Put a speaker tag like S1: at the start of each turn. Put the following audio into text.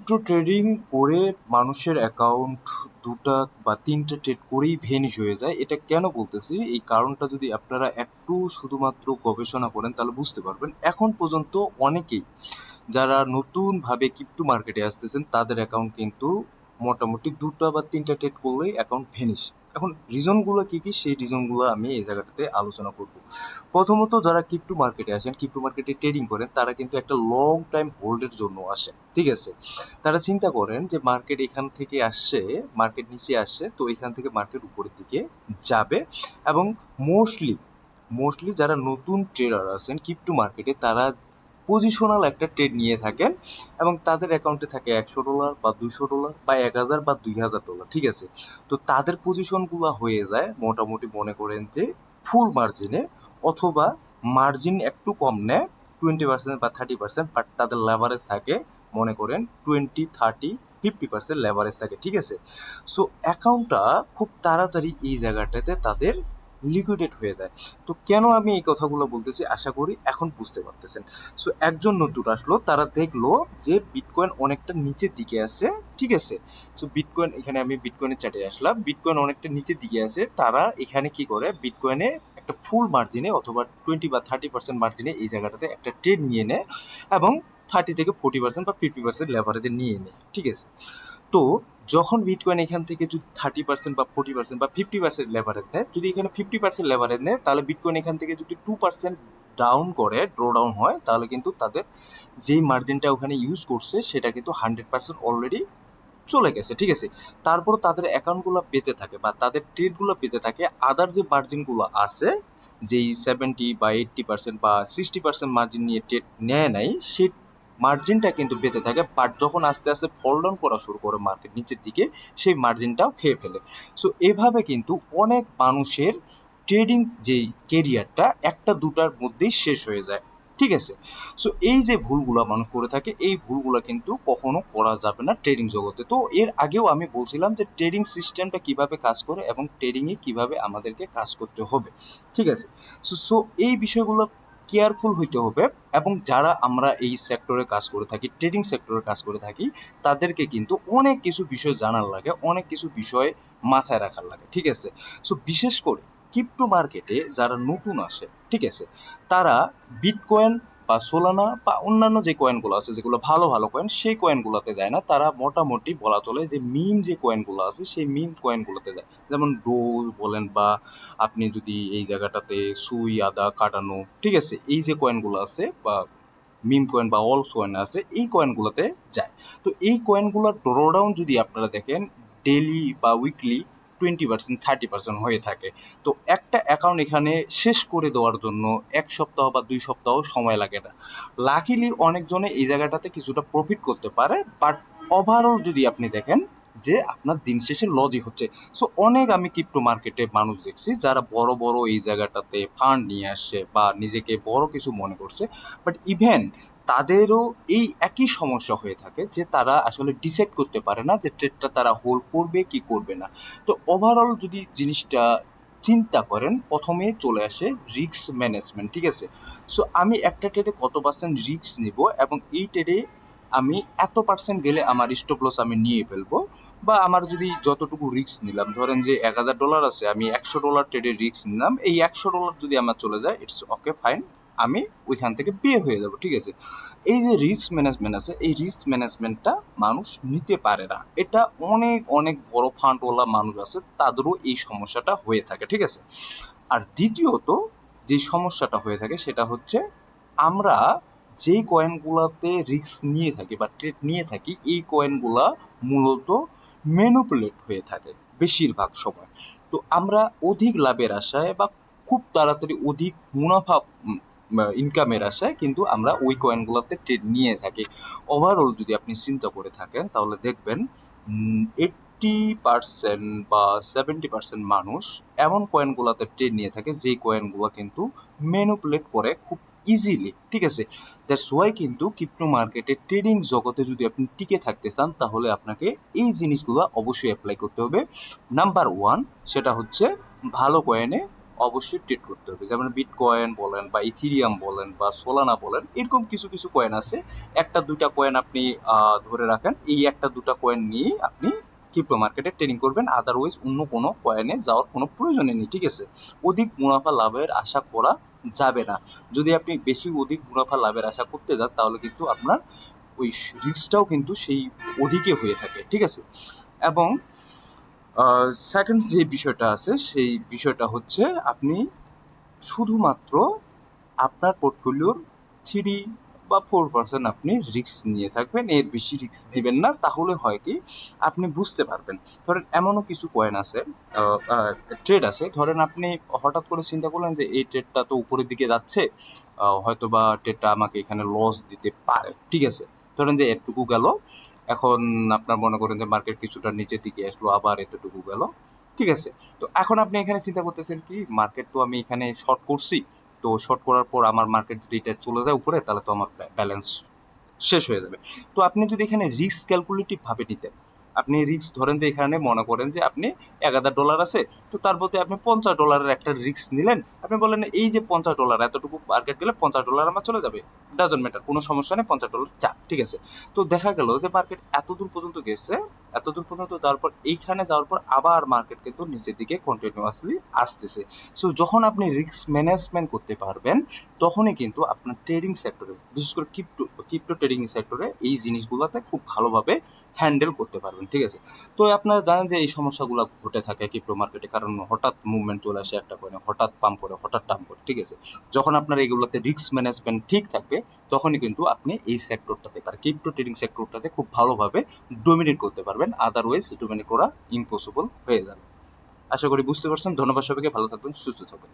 S1: Crypto trading করে মানুষের account ২টা বা ৩টা ট্রেড করেই ভ্যানিশ হয়ে যায়। এটা কেন বলতেছি? এই কারণটা যদি আপনারা একটু শুধুমাত্র গবেষণা করেন তাহলে বুঝতে পারবেন। এখন পর্যন্ত অনেকেই যারা নতুনভাবে ক্রিপ্টো মার্কেটে আসতেছেন তাদের অ্যাকাউন্ট কিন্তু মোটামুটি ২টা বা ৩টা ট্রেড করলেই অ্যাকাউন্ট ভ্যানিশ। এখন রিজনগুলো কী, কী? সেই রিজনগুলো আমি এই জায়গাটাতে আলোচনা করব। প্রথমত যারা ক্রিপ্টো মার্কেটে আসেন, ক্রিপ্টো মার্কেটে ট্রেডিং করেন তারা কিন্তু একটা লং টাইম হোল্ডের জন্য আসেন। ঠিক আছে? তারা চিন্তা করেন যে মার্কেট এখান থেকে আসছে, মার্কেট নিচে আসছে, তো এখান থেকে মার্কেট উপরের দিকে যাবে এবং মোস্টলি যারা নতুন ট্রেডার আছেন ক্রিপ্টো মার্কেটে তারা পজিশনাল একটা ট্রেড নিয়ে থাকেন এবং তাদের অ্যাকাউন্টে থাকে $১০০ বা $২০০ বা ১,০০০ বা $২,০০০। ঠিক আছে? তো তাদের পজিশনগুলো হয়ে যায় মোটামুটি মনে করেন যে ফুল মার্জিনে, অথবা মার্জিন একটু কম নেয় 20% বা 30%, বাট তাদের লেভারেজ থাকে মনে করেন 20, 30, 50% লেভারেজ থাকে। ঠিক আছে? সো অ্যাকাউন্টটা খুব তাড়াতাড়ি এই জায়গাটাতে তাদের লিকুইডেট হয়ে যায়। তো কেন আমি এই কথাগুলো বলতেছি আশা করি এখন বুঝতে পারতেছেন। সো একজন নতুন আসলো, তারা দেখলো যে বিটকয়েন অনেকটা নিচের দিকে আছে। ঠিক আছে? সো বিটকয়েন, এখানে আমি বিটকয়েনের চার্টে আসলাম, বিটকয়েন অনেকটা নিচের দিকে আছে। তারা এখানে কি করে, বিটকয়েনে একটা ফুল মার্জিনে অথবা 20 বা 30% মার্জিনে এই জায়গাটাতে একটা ট্রেড নিয়ে নেয় এবং 30 থেকে 40% বা 50% লেভারেজে নিয়ে নেয়। ঠিক আছে? তো যখন বিটকয়েন এখান থেকে যদি 30% বা 40% বা 50% লেভারেজ নেয়, যদি এখানে 50% লেভারেজ নেয় তাহলে বিটকয়েন এখান থেকে যদি 2% ডাউন করে, ড্র ডাউন হয়, তাহলে কিন্তু তাদের যেই মার্জিনটা ওখানে ইউজ করছে সেটা কিন্তু 100% অলরেডি চলে গেছে। ঠিক আছে? তারপর তাদের অ্যাকাউন্টগুলো বেঁচে থাকে বা তাদের ট্রেডগুলো বেঁচে থাকে। আদার যে মার্জিনগুলো আছে, যেই 70 বা 80% বা 60% মার্জিন নিয়ে ট্রেড নেয় নাই, সেই মার্জিনটা কিন্তু বেঁচে থাকে। বাট যখন আস্তে আস্তে ফল ডাউন করা শুরু করে মার্কেট নিচের দিকে, সেই মার্জিনটাও খেয়ে ফেলে। সো এভাবে কিন্তু অনেক মানুষের ট্রেডিং যেই কেরিয়ারটা একটা দুটার মধ্যেই শেষ হয়ে যায়। ঠিক আছে? সো এই যে ভুলগুলা মানুষ করে থাকে, এই ভুলগুলা কিন্তু কখনো করা যাবে না ট্রেডিং জগতে। তো এর আগেও আমি বলছিলাম যে ট্রেডিং সিস্টেমটা কিভাবে কাজ করে এবং ট্রেডিংয়ে কিভাবে আমাদেরকে কাজ করতে হবে। ঠিক আছে? সো এই বিষয়গুলো কেয়ারফুল হইতে হবে এবং যারা আমরা এই সেক্টরে কাজ করে থাকি, ট্রেডিং সেক্টরে কাজ করে থাকি, তাদেরকে কিন্তু অনেক কিছু বিষয় জানার লাগে, অনেক কিছু বিষয় মাথায় রাখার লাগে। ঠিক আছে? সো বিশেষ করে ক্রিপ্টো মার্কেটে যারা নতুন আসে, ঠিক আছে, তারা বিটকয়েন বা সোলানা বা অন্যান্য যে কয়েনগুলো আছে যেগুলো ভালো ভালো কয়েন, সেই কয়েনগুলোতে যায় না। তারা মোটামুটি বলা চলে যে মিম যে কয়েনগুলো আছে সেই মিম কয়েনগুলোতে যায়। যেমন ডোজ বলেন বা আপনি যদি এই জায়গাটাতে সুই, আদা, কাটানো, ঠিক আছে, এই যে কয়েনগুলো আছে বা মিম কয়েন বা অল কয়েন আছে, এই কয়েনগুলোতে যায়। তো এই কয়েনগুলোর ড্রডাউন যদি আপনারা দেখেন ডেইলি বা উইকলি 20%, 30% হয়ে থাকে। তো একটা অ্যাকাউন্ট এখানে শেষ করে দেওয়ার জন্য ১ সপ্তাহ বা ২ সপ্তাহ সময় লাগে না। লাকিলি অনেকজনে এই জায়গাটাতে কিছুটা প্রফিট করতে পারে, বাট ওভারঅল যদি আপনি দেখেন যে আপনার দিন শেষে লসই হচ্ছে। সো অনেক আমি ক্রিপ্টো মার্কেটে মানুষ দেখছি যারা বড় বড় এই জায়গাটাতে ফান্ড নিয়ে আসছে বা নিজেকে বড় কিছু মনে করছে, বাট ইভেন তাদেরও এই একই সমস্যা হয়ে থাকে যে তারা আসলে ডিসাইড করতে পারে না যে ট্রেডটা তারা হোল্ড করবে কি করবে না। তো ওভারঅল যদি জিনিসটা চিন্তা করেন, প্রথমে চলে আসে রিস্ক ম্যানেজমেন্ট। ঠিক আছে? সো আমি একটা ট্রেডে কত পার্সেন্ট রিস্ক নিব এবং এই ট্রেডে আমি এত পার্সেন্ট গেলে আমার স্টপ লস আমি নিয়ে ফেলবো, বা আমার যদি যতটুকু রিস্ক নিলাম, ধরেন যে $১,০০০ আছে, আমি $১০০ ট্রেডের রিস্ক নিলাম, এই $১০০ যদি আমার চলে যায়, ইটস ওকে, ফাইন, আমি ওইখান থেকে বের হয়ে যাব। ঠিক আছে? এই যে রিস্ক ম্যানেজমেন্ট আছে, এই রিস্ক ম্যানেজমেন্টটা মানুষ নিতে পারে না। এটা অনেক অনেক বড় ফান্ডওয়ালা মানুষ আছে তাদেরও এই সমস্যাটা হয়ে থাকে। ঠিক আছে? আর দ্বিতীয়ত যে সমস্যাটা হয়ে থাকে সেটা হচ্ছে আমরা যেই কয়েনগুলাতে রিস্ক নিয়ে থাকি বা ট্রেড নিয়ে থাকি, এই কয়েনগুলা মূলত ম্যানিপুলেট হয়ে থাকে বেশিরভাগ সময়। তো আমরা অধিক লাভের আশায় বা খুব তাড়াতাড়ি অধিক মুনাফা ইনকামের আশায় কিন্তু আমরা ওই কয়েনগুলোতে ট্রেড নিয়ে থাকি। ওভারঅল যদি আপনি চিন্তা করে থাকেন তাহলে দেখবেন 80% বা 70% মানুষ এমন কয়েনগুলোতে ট্রেড নিয়ে থাকে যেই কয়েনগুলো কিন্তু ম্যানিপুলেট করে খুব ইজিলি। ঠিক আছে? দ্যাটস ওয়াই কিন্তু ক্রিপ্টো মার্কেটে ট্রেডিং জগতে যদি আপনি টিকে থাকতে চান তাহলে আপনাকে এই জিনিসগুলো অবশ্যই অ্যাপ্লাই করতে হবে। নাম্বার ওয়ান, সেটা হচ্ছে ভালো কয়েনে অবশ্যই ট্রেড করতে হবে। যেমন বিটকয়েন বলেন বা ইথিরিয়াম বলেন বা সোলানা বলেন, এরকম কিছু কিছু কয়েন আছে। একটা দুইটা কয়েন আপনি ধরে রাখেন, এই একটা দুটা কয়েন নিয়ে আপনি ক্রিপ্টো মার্কেটে ট্রেডিং করবেন। আদারওয়াইজ অন্য কোনো কয়েনে যাওয়ার কোনো প্রয়োজনই নেই, ঠিক আছে? অধিক মুনাফা লাভের আশা করা যাবে না। যদি আপনি বেশি অধিক মুনাফা লাভের আশা করতে যান তাহলে কিন্তু আপনার ওই রিস্কটাও কিন্তু সেই অধিকে হয়ে থাকে, ঠিক আছে? এবং সেকেন্ড যে বিষয়টা আছে সেই বিষয়টা হচ্ছে আপনি শুধুমাত্র আপনার পোর্টফোলিওর 3 বা 4% আপনি রিস্ক নিয়ে থাকবেন, এর বেশি রিস্ক দিবেন না। তাহলে হয় কি, আপনি বুঝতে পারবেন। ধরেন এমনও কিছু কয়েন আছে, ট্রেড আছে, ধরেন আপনি হঠাৎ করে চিন্তা করলেন যে এই ট্রেডটা তো উপরের দিকে যাচ্ছে, হয়তো বা ট্রেডটা আমাকে এখানে লস দিতে পারে, ঠিক আছে? ধরেন যে এতটুকু গেল, এখন আপনার মনে করেন যে মার্কেট কিছুটা নিচের দিকে আসলো, আবার এতটুকু গেল, ঠিক আছে? তো এখন আপনি এখানে চিন্তা করতেছেন কি, মার্কেট তো আমি এখানে শর্ট করছি, তো শর্ট করার পর আমার মার্কেট যদি এটা চলে যায় উপরে তাহলে তো আমার ব্যালেন্স শেষ হয়ে যাবে। তো আপনি যদি এখানে রিস্ক ক্যালকুলেটিভ ভাবে নিতেন, আপনি রিস্ক ধরেন যে এখানে মনে করেন যে আপনি $1000 আছে, তো তার মধ্যে আপনি $50 একটা রিস্ক নিলেন। আপনি বললেন এই যে $50 এতটুকু মার্কেট গেলে $50 আমার চলে যাবে, ডাজন্ট ম্যাটার, কোনো সমস্যা নেই, $50 যাক, ঠিক আছে? তো দেখা গেল যে মার্কেট এতদূর পর্যন্ত গেছে, এতদূর পর্যন্ত যাওয়ার পর এইখানে যাওয়ার পর আবার মার্কেট কিন্তু নিচের দিকে কন্টিনিউয়াসলি আসতেছে। সো যখন আপনি রিস্ক ম্যানেজমেন্ট করতে পারবেন তখনই কিন্তু আপনার ট্রেডিং সেক্টরে, বিশেষ করে ক্রিপ্টো ট্রেডিং সেক্টরে এই জিনিসগুলোতে খুব ভালোভাবে হ্যান্ডেল করতে পারবেন, ঠিক আছে? তো আপনারা জানেন যে এই সমস্যাগুলো ঘটে থাকে ক্রিপ্টো মার্কেটে, কারণ হঠাৎ মুভমেন্ট চলে আসে একটা কয়েনে, হঠাৎ পাম্প করে, হঠাৎ ডাম্প করে, ঠিক আছে? যখন আপনার এগুলোতে রিস্ক ম্যানেজমেন্ট ঠিক থাকবে তখনই কিন্তু আপনি এই সেক্টরটাতে, ক্রিপ্টো ট্রেডিং সেক্টরটাতে খুব ভালোভাবে ডোমিনেট করতে পারবেন। আদারওয়াইজ ডোমিনেট করা ইম্পসিবল হয়ে যাবে। আশা করি বুঝতে পারছেন। ধন্যবাদ সবাইকে, ভালো থাকবেন, সুস্থ থাকবেন।